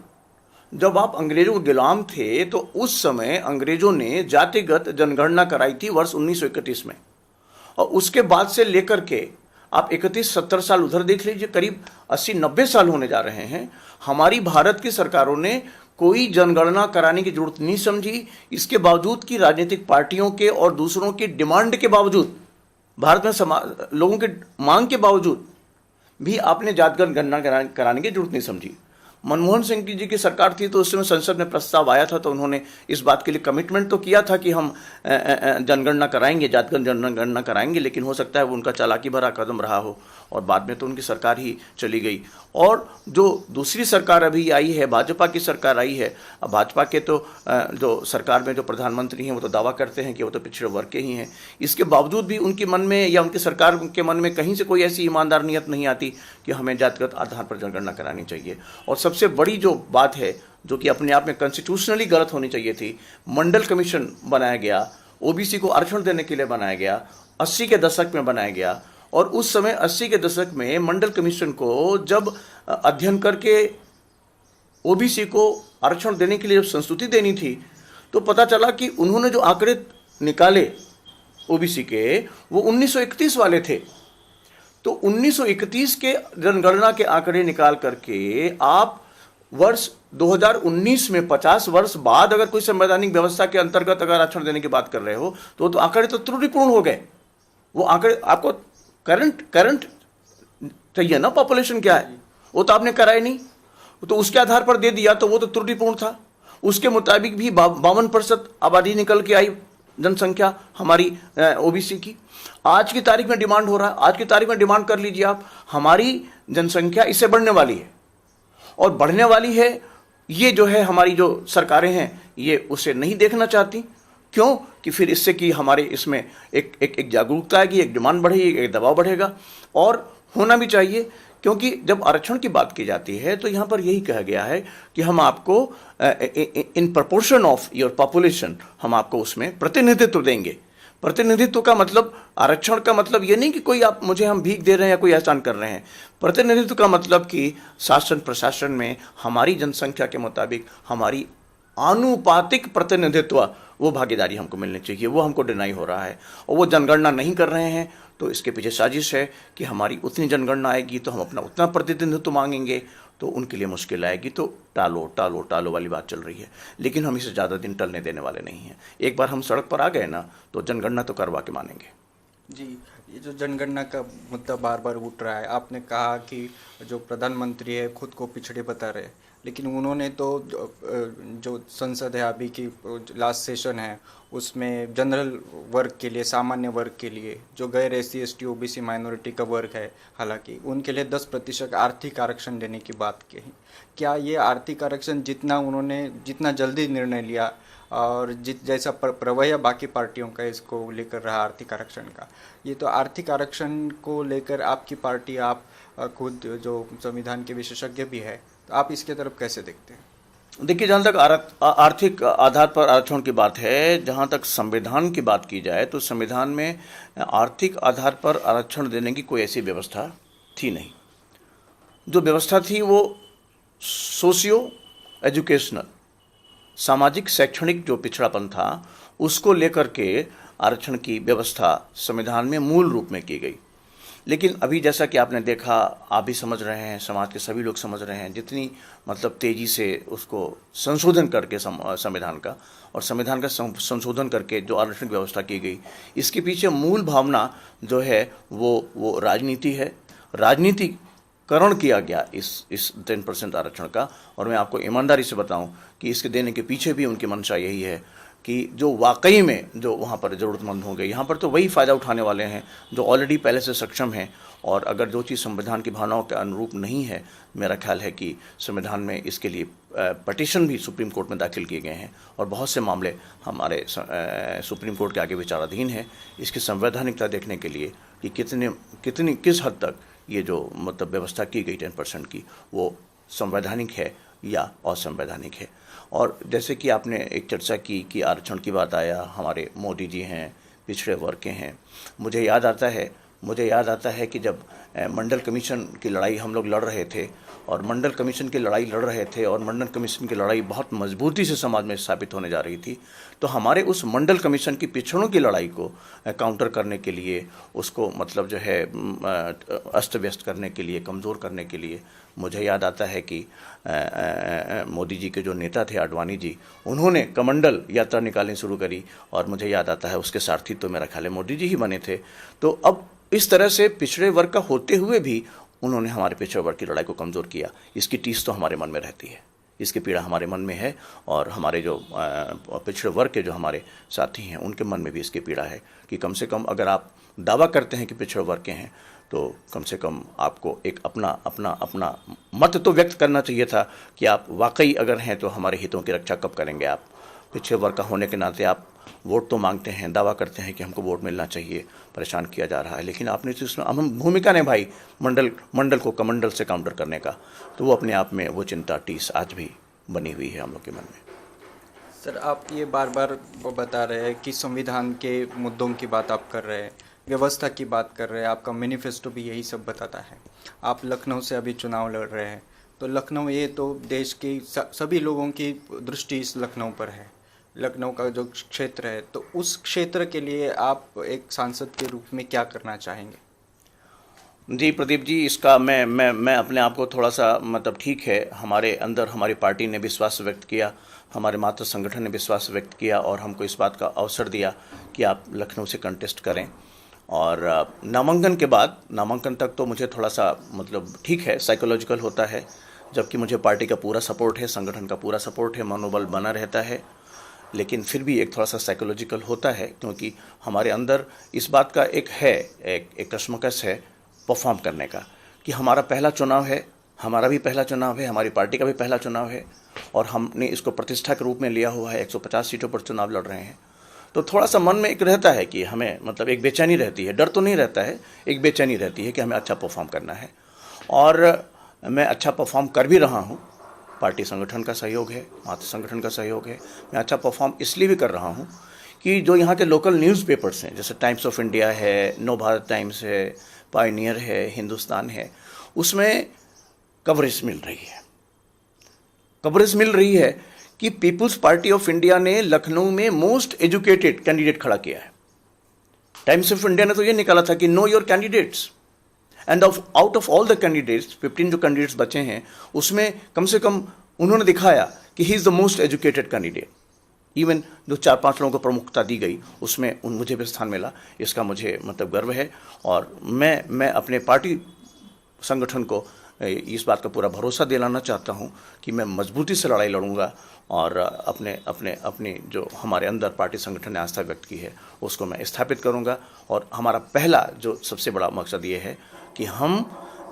जब आप अंग्रेजों के गुलाम थे तो उस समय अंग्रेजों ने जातिगत जनगणना कराई थी वर्ष 1931 में, और उसके बाद से लेकर के आप 31-70 साल उधर देख लीजिए, करीब 80-90 साल होने जा रहे हैं। हमारी भारत की सरकारों ने कोई जनगणना कराने की जरूरत नहीं समझी। इसके बावजूद कि राजनीतिक पार्टियों के और दूसरों की डिमांड के बावजूद, भारत में लोगों की मांग के बावजूद भी आपने जातिगत गणना कराने की जरूरत नहीं समझी। मनमोहन सिंह जी की सरकार थी तो उस समय संसद में प्रस्ताव आया था, तो उन्होंने इस बात के लिए कमिटमेंट तो किया था कि हम जनगणना कराएंगे, जातिगत जनगणना कराएंगे, लेकिन हो सकता है वो उनका चालाकी भरा कदम रहा हो और बाद में तो उनकी सरकार ही चली गई। और जो दूसरी सरकार अभी आई है, भाजपा की सरकार आई है, अब भाजपा के तो जो सरकार में जो प्रधानमंत्री हैं वो तो दावा करते हैं कि वो तो पिछड़े वर्ग के ही हैं। इसके बावजूद भी उनके मन में या उनकी सरकार के मन में कहीं से कोई ऐसी ईमानदार नियत नहीं आती कि हमें जातिगत आधार पर जनगणना करानी चाहिए। और सबसे बड़ी जो बात है, जो कि अपने आप में कॉन्स्टिट्यूशनली गलत होनी चाहिए थी, मंडल कमीशन बनाया गया, ओबीसी को आरक्षण देने के लिए बनाया गया, 80 के दशक में बनाया गया। और उस समय 80 के दशक में मंडल कमीशन को जब अध्ययन करके ओबीसी को आरक्षण देने के लिए जब संस्तुति देनी थी, तो पता चला कि उन्होंने जो आंकड़े निकाले ओबीसी के, वो 1931 वाले थे। तो 1931 के जनगणना के आंकड़े निकाल करके आप वर्ष 2019 में 50 वर्ष बाद अगर कोई संवैधानिक व्यवस्था के अंतर्गत अगर आरक्षण देने की बात कर रहे हो तो आंकड़े तो त्रुटिपूर्ण हो गए। वो आंकड़े आपको करंट चाहिए ना, पॉपुलेशन क्या है, वो तो आपने कराया नहीं, तो उसके आधार पर दे दिया तो वो तो त्रुटिपूर्ण था। उसके मुताबिक भी 52% आबादी निकल के आई, जनसंख्या हमारी ओबीसी की। आज की तारीख में डिमांड हो रहा है, आज की तारीख में डिमांड कर लीजिए आप, हमारी जनसंख्या इससे बढ़ने वाली है और बढ़ने वाली है। ये जो है हमारी जो सरकारें हैं ये उसे नहीं देखना चाहती। क्यों? कि फिर इससे कि हमारे इसमें एक जागरूकता आएगी, एक डिमांड बढ़ेगी, एक दबाव बढ़ेगा। और होना भी चाहिए, क्योंकि जब आरक्षण की बात की जाती है तो यहाँ पर यही कहा गया है कि हम आपको in proportion of your population हम आपको उसमें प्रतिनिधित्व देंगे। प्रतिनिधित्व का मतलब, आरक्षण का मतलब ये नहीं कि कोई आप मुझे हम भीख दे रहे हैं या कोई एहसान कर रहे हैं। प्रतिनिधित्व का मतलब कि शासन प्रशासन में हमारी जनसंख्या के मुताबिक हमारी आनुपातिक प्रतिनिधित्व, वो भागीदारी हमको मिलनी चाहिए। वो हमको डिनाई हो रहा है और वो जनगणना नहीं कर रहे हैं। तो इसके पीछे साजिश है कि हमारी उतनी जनगणना आएगी तो हम अपना उतना प्रतिनिधित्व मांगेंगे, तो उनके लिए मुश्किल आएगी। तो टालो टालो टालो वाली बात चल रही है, लेकिन हम इसे ज़्यादा दिन टलने देने वाले नहीं हैं। एक बार हम सड़क पर आ गए ना तो जनगणना तो करवा के मानेंगे। जी, ये जो जनगणना का मुद्दा बार बार उठ रहा है, आपने कहा कि जो प्रधानमंत्री है खुद को पिछड़े बता रहे, लेकिन उन्होंने तो जो संसद है अभी की लास्ट सेशन है उसमें जनरल वर्ग के लिए, सामान्य वर्ग के लिए, जो गैर SC ST OBC माइनॉरिटी का वर्ग है, हालांकि उनके लिए 10% आर्थिक आरक्षण देने की बात कही। क्या ये आर्थिक आरक्षण जितना जल्दी निर्णय लिया और जैसा प्रवैया बाकी पार्टियों का इसको लेकर रहा आर्थिक आरक्षण का, ये तो आर्थिक आरक्षण को लेकर आपकी पार्टी, आप खुद जो संविधान के विशेषज्ञ भी है, तो आप इसके तरफ कैसे देखते हैं? देखिए, जहाँ तक आर्थिक आधार पर आरक्षण की बात है, जहाँ तक संविधान की बात की जाए तो संविधान में आर्थिक आधार पर आरक्षण देने की कोई ऐसी व्यवस्था थी नहीं। जो व्यवस्था थी वो सोशियो एजुकेशनल, सामाजिक शैक्षणिक जो पिछड़ापन था उसको लेकर के आरक्षण की व्यवस्था संविधान में मूल रूप में की गई। लेकिन अभी जैसा कि आपने देखा, आप भी समझ रहे हैं, समाज के सभी लोग समझ रहे हैं, जितनी मतलब तेज़ी से उसको संशोधन करके संविधान का संशोधन करके जो आरक्षण व्यवस्था की गई, इसके पीछे मूल भावना जो है वो राजनीति है। राजनीतिकरण किया गया इस 10% आरक्षण का। और मैं आपको ईमानदारी से बताऊं कि इसके देने के पीछे भी उनकी मंशा यही है कि जो वाकई में जो वहाँ पर ज़रूरतमंद होंगे, यहाँ पर तो वही फ़ायदा उठाने वाले हैं जो ऑलरेडी पहले से सक्षम हैं। और अगर जो चीज़ संविधान की भावनाओं के अनुरूप नहीं है, मेरा ख्याल है कि संविधान में इसके लिए पटिशन भी सुप्रीम कोर्ट में दाखिल किए गए हैं और बहुत से मामले हमारे सुप्रीम कोर्ट के आगे विचाराधीन है इसकी संवैधानिकता देखने के लिए कि किस हद तक ये जो मतलब व्यवस्था की गई 10% की वो संवैधानिक है या असंवैधानिक है। और जैसे कि आपने एक चर्चा की कि आरक्षण की बात आया, हमारे मोदी जी हैं, पिछड़े वर्ग के हैं, मुझे याद आता है मुझे याद आता है कि जब मंडल कमीशन की लड़ाई हम लोग लड़ रहे थे और मंडल कमीशन की लड़ाई लड़ रहे थे और मंडल कमीशन की लड़ाई बहुत मजबूती से समाज में स्थापित होने जा रही थी, तो हमारे उस मंडल कमीशन की पिछड़ों की लड़ाई को काउंटर करने के लिए, उसको मतलब जो है अस्त व्यस्त करने के लिए, कमज़ोर करने के लिए, मुझे याद आता है कि मोदी जी के जो नेता थे आडवाणी जी, उन्होंने कमंडल यात्रा निकालनी शुरू करी और मुझे याद आता है उसके सारथी तो मेरा ख्याल है मोदी जी ही बने थे। तो अब इस तरह से पिछड़े वर्ग का होते हुए भी उन्होंने हमारे पिछड़े वर्ग की लड़ाई को कमज़ोर किया। इसकी टीस तो हमारे मन में रहती है, इसकी पीड़ा हमारे मन में है और हमारे जो पिछड़े वर्ग के जो हमारे साथी हैं उनके मन में भी इसकी पीड़ा है कि कम से कम अगर आप दावा करते हैं कि पिछड़े वर्ग के हैं तो कम से कम आपको एक अपना मत तो व्यक्त करना चाहिए था कि आप वाकई अगर हैं तो हमारे हितों की रक्षा कब करेंगे। आप पिछड़े वर्ग का होने के नाते आप वोट तो मांगते हैं, दावा करते हैं कि हमको वोट मिलना चाहिए, परेशान किया जा रहा है, लेकिन आपने तो इसमें अहम भूमिका निभाई मंडल को कमंडल से काउंटर करने का, तो वो अपने आप में वो चिंता टीस आज भी बनी हुई है हम लोग के मन में। सर, आप ये बार बार बता रहे हैं कि संविधान के मुद्दों की बात आप कर रहे हैं, व्यवस्था की बात कर रहे हैं, आपका मैनिफेस्टो भी यही सब बताता है। आप लखनऊ से अभी चुनाव लड़ रहे हैं, तो लखनऊ, ये तो देश की सभी लोगों की दृष्टि इस लखनऊ पर है। लखनऊ का जो क्षेत्र है, तो उस क्षेत्र के लिए आप एक सांसद के रूप में क्या करना चाहेंगे? जी प्रदीप जी, इसका मैं अपने आप को थोड़ा सा मतलब ठीक है, हमारे अंदर हमारी पार्टी ने विश्वास व्यक्त किया, हमारे मातृ संगठन ने विश्वास व्यक्त किया और हमको इस बात का अवसर दिया कि आप लखनऊ से कंटेस्ट करें। और नामांकन के बाद, नामांकन तक तो मुझे थोड़ा सा मतलब ठीक है, साइकोलॉजिकल होता है, जबकि मुझे पार्टी का पूरा सपोर्ट है, संगठन का पूरा सपोर्ट है, मनोबल बना रहता है, लेकिन फिर भी एक थोड़ा सा साइकोलॉजिकल होता है क्योंकि हमारे अंदर इस बात का एक कश्मकश है परफॉर्म करने का कि हमारा पहला चुनाव है, हमारा भी पहला चुनाव है, हमारी पार्टी का भी पहला चुनाव है और हमने इसको प्रतिष्ठा के रूप में लिया हुआ है, 150 सीटों पर चुनाव लड़ रहे हैं। तो थोड़ा सा मन में एक रहता है कि हमें मतलब एक बेचैनी रहती है, डर तो नहीं रहता है, एक बेचैनी रहती है कि हमें अच्छा परफॉर्म करना है और मैं अच्छा परफॉर्म कर भी रहा हूँ। पार्टी संगठन का सहयोग है, मातृ संगठन का सहयोग है। मैं अच्छा परफॉर्म इसलिए भी कर रहा हूँ कि जो यहाँ के लोकल न्यूज़पेपर्स हैं, जैसे टाइम्स ऑफ इंडिया है, नव भारत टाइम्स है, पायनियर है, हिंदुस्तान है, उसमें कवरेज मिल रही है कि पीपुल्स पार्टी ऑफ इंडिया ने लखनऊ में मोस्ट एजुकेटेड कैंडिडेट खड़ा किया है। टाइम्स ऑफ इंडिया ने तो ये निकाला था कि know your candidates, and out of all the candidates, 15 जो कैंडिडेट्स बचे हैं उसमें कम से कम उन्होंने दिखाया कि he is the most educated candidate. Even जो 4-5 लोगों को प्रमुखता दी गई उसमें मुझे भी स्थान मिला, इसका मुझे मतलब गर्व है और मैं अपने पार्टी संगठन को इस बात का पूरा भरोसा दिलाना चाहता हूं कि मैं मजबूती से लड़ाई लड़ूंगा और अपने जो हमारे अंदर पार्टी संगठन ने आस्था व्यक्त की है उसको मैं स्थापित करूंगा। और हमारा पहला जो सबसे बड़ा मकसद ये है कि हम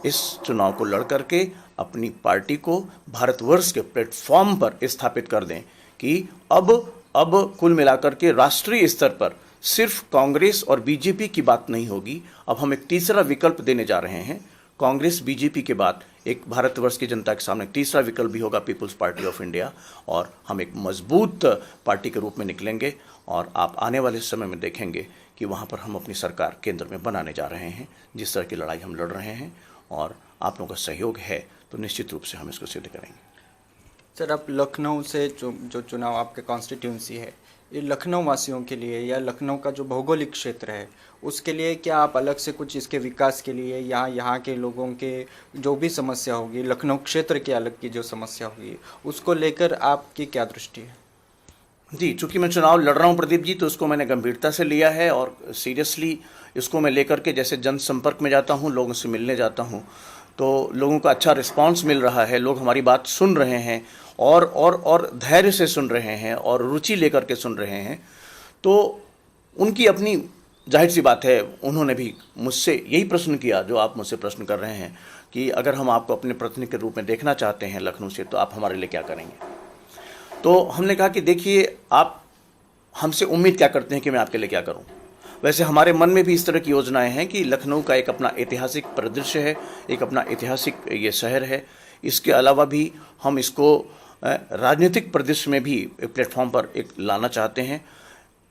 इस चुनाव को लड़ करके अपनी पार्टी को भारतवर्ष के प्लेटफॉर्म पर स्थापित कर दें कि अब कुल मिलाकर के राष्ट्रीय स्तर पर सिर्फ कांग्रेस और बीजेपी की बात नहीं होगी। अब हम एक तीसरा विकल्प देने जा रहे हैं। कांग्रेस बीजेपी के बाद एक भारतवर्ष की जनता के सामने तीसरा विकल्प भी होगा पीपुल्स पार्टी ऑफ इंडिया, और हम एक मजबूत पार्टी के रूप में निकलेंगे और आप आने वाले समय में देखेंगे कि वहाँ पर हम अपनी सरकार केंद्र में बनाने जा रहे हैं। जिस तरह की लड़ाई हम लड़ रहे हैं और आप लोगों का सहयोग है तो निश्चित रूप से हम इसको सिद्ध करेंगे। सर, आप लखनऊ से जो चुनाव आपके कॉन्स्टिट्यूंसी है, ये लखनऊ वासियों के लिए या लखनऊ का जो भौगोलिक क्षेत्र है उसके लिए क्या आप अलग से कुछ इसके विकास के लिए यहाँ के लोगों के जो भी समस्या होगी, लखनऊ क्षेत्र के अलग की जो समस्या होगी, उसको लेकर आपकी क्या दृष्टि है? जी, चूँकि मैं चुनाव लड़ रहा हूँ प्रदीप जी, तो उसको मैंने गंभीरता से लिया है और सीरियसली इसको मैं लेकर के जैसे जनसंपर्क में जाता हूँ, लोगों से मिलने जाता हूँ, तो लोगों का अच्छा रिस्पांस मिल रहा है। लोग हमारी बात सुन रहे हैं और धैर्य से सुन रहे हैं और रुचि लेकर के सुन रहे हैं। तो उनकी अपनी जाहिर सी बात है, उन्होंने भी मुझसे यही प्रश्न किया जो आप मुझसे प्रश्न कर रहे हैं कि अगर हम आपको अपने प्रतिनिधि के रूप में देखना चाहते हैं लखनऊ से, तो आप हमारे लिए क्या करेंगे। तो हमने कहा कि देखिए, आप हमसे उम्मीद क्या करते हैं कि मैं आपके लिए क्या करूं। वैसे हमारे मन में भी इस तरह की योजनाएं हैं कि लखनऊ का एक अपना ऐतिहासिक परिदृश्य है, एक अपना ऐतिहासिक ये शहर है। इसके अलावा भी हम इसको राजनीतिक परिदृश्य में भी एक प्लेटफॉर्म पर एक लाना चाहते हैं।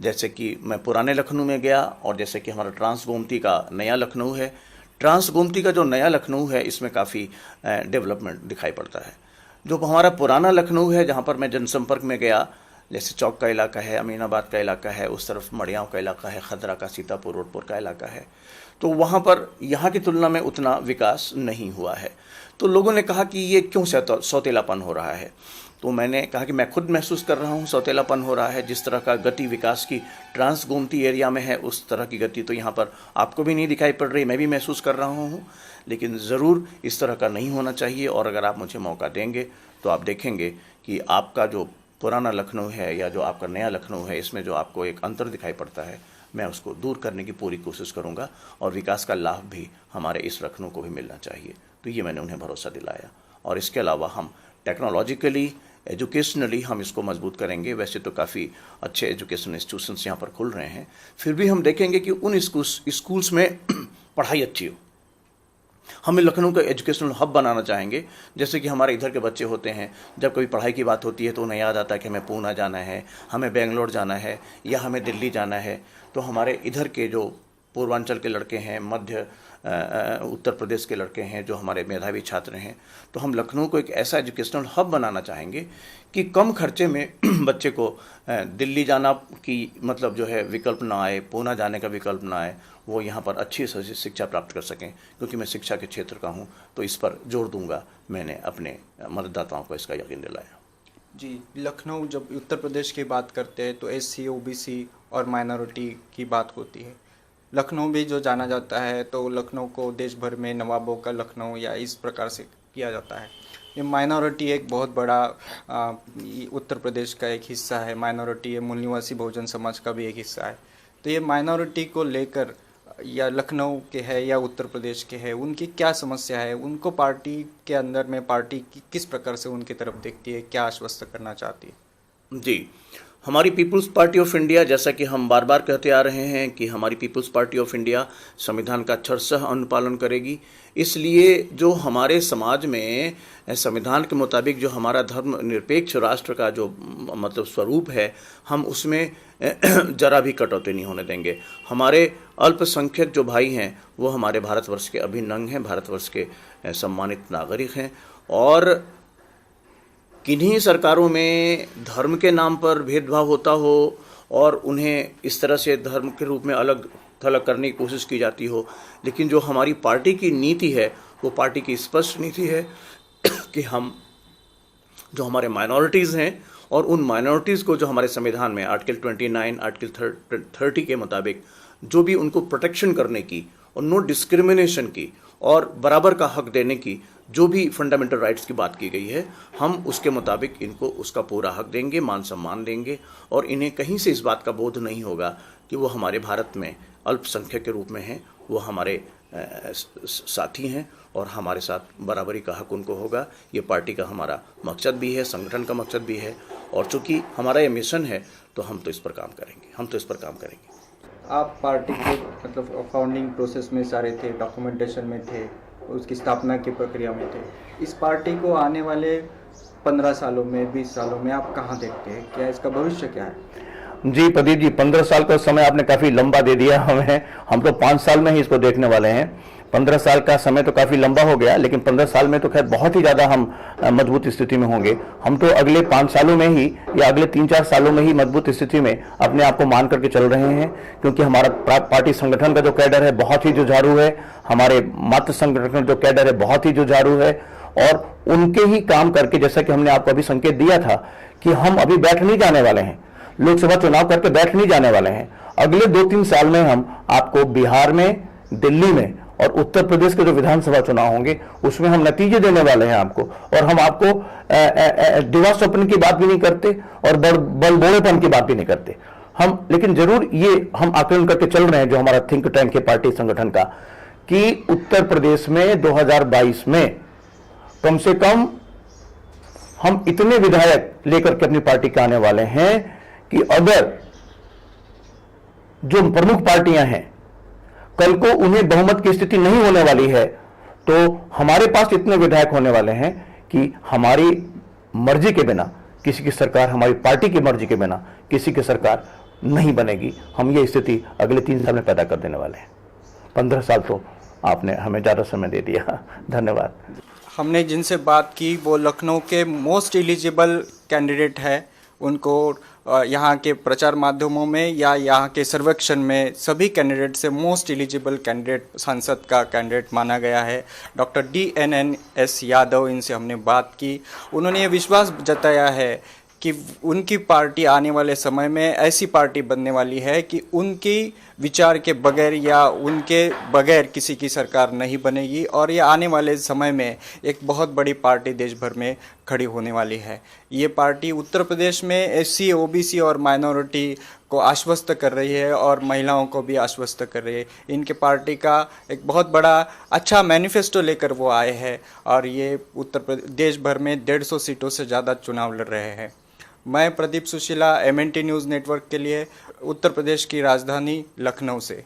जैसे कि मैं पुराने लखनऊ में गया और जैसे कि हमारा ट्रांस गोमती का नया लखनऊ है। ट्रांस गोमती का जो नया लखनऊ है इसमें काफ़ी डेवलपमेंट दिखाई पड़ता है। जो हमारा पुराना लखनऊ है जहाँ पर मैं जनसंपर्क में गया, जैसे चौक का इलाका है, अमीनाबाद का इलाका है, उस तरफ मड़ियाँव का इलाका है, खदरा का, सीतापुर रोडपुर का इलाका है, तो वहाँ पर यहाँ की तुलना में उतना विकास नहीं हुआ है। तो लोगों ने कहा कि ये क्यों सौतेलापन हो रहा है। तो मैंने कहा कि मैं खुद महसूस कर रहा हूँ सौतेलापन हो रहा है। जिस तरह का गति विकास की ट्रांस गोमती एरिया में है उस तरह की गति तो यहाँ पर आपको भी नहीं दिखाई पड़ रही, मैं भी महसूस कर रहा हूँ। लेकिन ज़रूर इस तरह का नहीं होना चाहिए और अगर आप मुझे मौका देंगे तो आप देखेंगे कि आपका जो पुराना लखनऊ है या जो आपका नया लखनऊ है इसमें जो आपको एक अंतर दिखाई पड़ता है, मैं उसको दूर करने की पूरी कोशिश करूँगा और विकास का लाभ भी हमारे इस लखनऊ को भी मिलना चाहिए। तो ये मैंने उन्हें भरोसा दिलाया। और इसके अलावा हम टेक्नोलॉजिकली, एजुकेशनली हम इसको मजबूत करेंगे। वैसे तो काफ़ी अच्छे एजुकेशन इंस्टीट्यूशंस यहाँ पर खुल रहे हैं, फिर भी हम देखेंगे कि उन स्कूल्स में पढ़ाई अच्छी हो। हम लखनऊ का एजुकेशनल हब बनाना चाहेंगे। जैसे कि हमारे इधर के बच्चे होते हैं, जब कभी पढ़ाई की बात होती है तो उन्हें याद आता है कि हमें पूना जाना है, हमें बेंगलोर जाना है या हमें दिल्ली जाना है। तो हमारे इधर के जो पूर्वांचल के लड़के हैं, मध्य उत्तर प्रदेश के लड़के हैं, जो हमारे मेधावी छात्र हैं, तो हम लखनऊ को एक ऐसा एजुकेशनल हब बनाना चाहेंगे कि कम खर्चे में बच्चे को दिल्ली जाना की मतलब जो है विकल्प ना आए, पूना जाने का विकल्प ना आए, वो यहाँ पर अच्छी शिक्षा प्राप्त कर सकें। क्योंकि मैं शिक्षा के क्षेत्र का हूँ तो इस पर जोर दूंगा। मैंने अपने मतदाताओं को इसका यकीन दिलाया। जी, लखनऊ जब उत्तर प्रदेश की बात करते हैं तो SC, OBC और माइनॉरिटी की बात होती है। लखनऊ भी जो जाना जाता है तो लखनऊ को देश भर में नवाबों का लखनऊ या इस प्रकार से किया जाता है। ये माइनॉरिटी एक बहुत बड़ा उत्तर प्रदेश का एक हिस्सा है। माइनॉरिटी, ये मूल निवासी बहुजन समाज का भी एक हिस्सा है। तो ये माइनॉरिटी को लेकर या लखनऊ के है या उत्तर प्रदेश के है, उनकी क्या समस्या है, उनको पार्टी के अंदर में पार्टी किस प्रकार से उनकी तरफ देखती है, क्या आश्वस्त करना चाहती है? जी, हमारी पीपुल्स पार्टी ऑफ इंडिया, जैसा कि हम बार बार कहते आ रहे हैं कि हमारी पीपुल्स पार्टी ऑफ इंडिया संविधान का अक्षरशः अनुपालन करेगी। इसलिए जो हमारे समाज में संविधान के मुताबिक जो हमारा धर्म निरपेक्ष राष्ट्र का जो मतलब स्वरूप है, हम उसमें जरा भी कटौती नहीं होने देंगे। हमारे अल्पसंख्यक जो भाई हैं वो हमारे भारतवर्ष के अभिन्न अंग हैं, भारतवर्ष के सम्मानित नागरिक हैं। और किन्हीं सरकारों में धर्म के नाम पर भेदभाव होता हो और उन्हें इस तरह से धर्म के रूप में अलग थलग करने की कोशिश की जाती हो, लेकिन जो हमारी पार्टी की नीति है वो पार्टी की स्पष्ट नीति है कि हम जो हमारे माइनॉरिटीज़ हैं और उन माइनॉरिटीज़ को जो हमारे संविधान में आर्टिकल 29, आर्टिकल 30 के मुताबिक जो भी उनको प्रोटेक्शन करने की और नो डिस्क्रिमिनेशन की और बराबर का हक देने की जो भी फंडामेंटल राइट्स की बात की गई है, हम उसके मुताबिक इनको उसका पूरा हक देंगे, मान सम्मान देंगे। और इन्हें कहीं से इस बात का बोध नहीं होगा कि वो हमारे भारत में अल्पसंख्यक के रूप में हैं, वो हमारे साथी हैं और हमारे साथ बराबरी का हक उनको होगा। ये पार्टी का हमारा मकसद भी है, संगठन का मकसद भी है। और चूँकि हमारा ये मिशन है तो हम तो इस पर काम करेंगे। आप पार्टी के मतलब फाउंडिंग प्रोसेस में सारे थे, डॉक्यूमेंटेशन में थे, उसकी स्थापना की प्रक्रिया में थे। इस पार्टी को आने वाले 15 सालों में, 20 सालों में आप कहाँ देखते हैं? क्या इसका भविष्य क्या है? जी प्रदीप जी, 15 साल का समय आपने काफ़ी लंबा दे दिया हमें। हम तो 5 साल में ही इसको देखने वाले हैं। 15 साल का समय तो काफ़ी लंबा हो गया, लेकिन 15 साल में तो खैर बहुत ही ज़्यादा हम मजबूत स्थिति में होंगे। हम तो अगले 5 सालों में ही या अगले 3-4 सालों में ही मजबूत स्थिति में अपने आप को मान करके चल रहे हैं, क्योंकि हमारा पार्टी संगठन का जो कैडर है बहुत ही जुझारू है, हमारे मातृ संगठन जो कैडर है बहुत ही जुझारू है। और उनके ही काम करके, जैसा कि हमने आपको अभी संकेत दिया था कि हम अभी बैठ नहीं जाने वाले हैं, लोकसभा चुनाव करके बैठ नहीं जाने वाले हैं। अगले 2-3 साल में हम आपको बिहार में, दिल्ली में और उत्तर प्रदेश के जो विधानसभा चुनाव होंगे उसमें हम नतीजे देने वाले हैं आपको। और हम आपको दिवा स्वप्न की बात भी नहीं करते और बड़बोड़ेपन की बात भी नहीं करते हम, लेकिन जरूर ये हम आकलन करके चल रहे हैं जो हमारा थिंक टैंक है पार्टी संगठन का, कि उत्तर प्रदेश में 2022 में कम से कम हम इतने विधायक लेकर के अपनी पार्टी के आने वाले हैं कि अगर जो प्रमुख पार्टियां हैं कल को उन्हें बहुमत की स्थिति नहीं होने वाली है, तो हमारे पास इतने विधायक होने वाले हैं कि हमारी मर्जी के बिना किसी की सरकार, हमारी पार्टी की मर्जी के बिना किसी की सरकार नहीं बनेगी, हम ये स्थिति अगले 3 साल में पैदा कर देने वाले हैं। 15 साल तो आपने हमें ज़्यादा समय दे दिया। धन्यवाद। हमने जिनसे बात की वो लखनऊ के मोस्ट एलिजिबल कैंडिडेट है। उनको यहाँ के प्रचार माध्यमों में या यहाँ के सर्वेक्षण में सभी कैंडिडेट से मोस्ट एलिजिबल कैंडिडेट, सांसद का कैंडिडेट माना गया है। डॉक्टर DNS यादव, इनसे हमने बात की। उन्होंने ये विश्वास जताया है कि उनकी पार्टी आने वाले समय में ऐसी पार्टी बनने वाली है कि उनकी विचार के बगैर या उनके बगैर किसी की सरकार नहीं बनेगी, और ये आने वाले समय में एक बहुत बड़ी पार्टी देश भर में खड़ी होने वाली है। ये पार्टी उत्तर प्रदेश में SC, OBC और माइनॉरिटी को आश्वस्त कर रही है और महिलाओं को भी आश्वस्त कर रही है। इनके पार्टी का एक बहुत बड़ा अच्छा मैनिफेस्टो लेकर वो आए हैं और ये उत्तर प्रदेश देश भर में 150 सीटों से ज़्यादा चुनाव लड़ रहे हैं। मैं Pradeep Sushila, MNT news network के लिए उत्तर प्रदेश की राजधानी लखनऊ से।